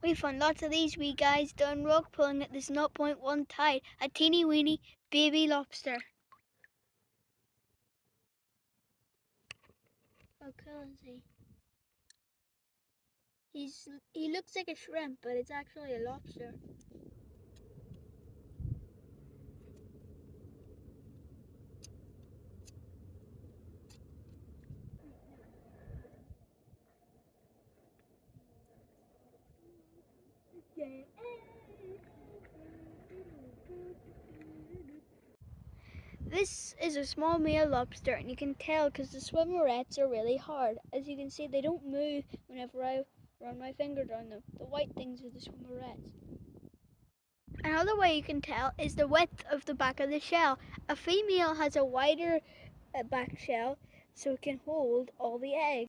We found lots of these wee guys down rock pulling at this 0.1 tide, a teeny weeny baby lobster. How cool is he? He looks like a shrimp, but it's actually a lobster. This is a small male lobster, and you can tell because the swimmerets are really hard. As you can see, they don't move whenever I run my finger down them. The white things are the swimmerets. Another way you can tell is the width of the back of the shell. A female has a wider back shell so it can hold all the eggs.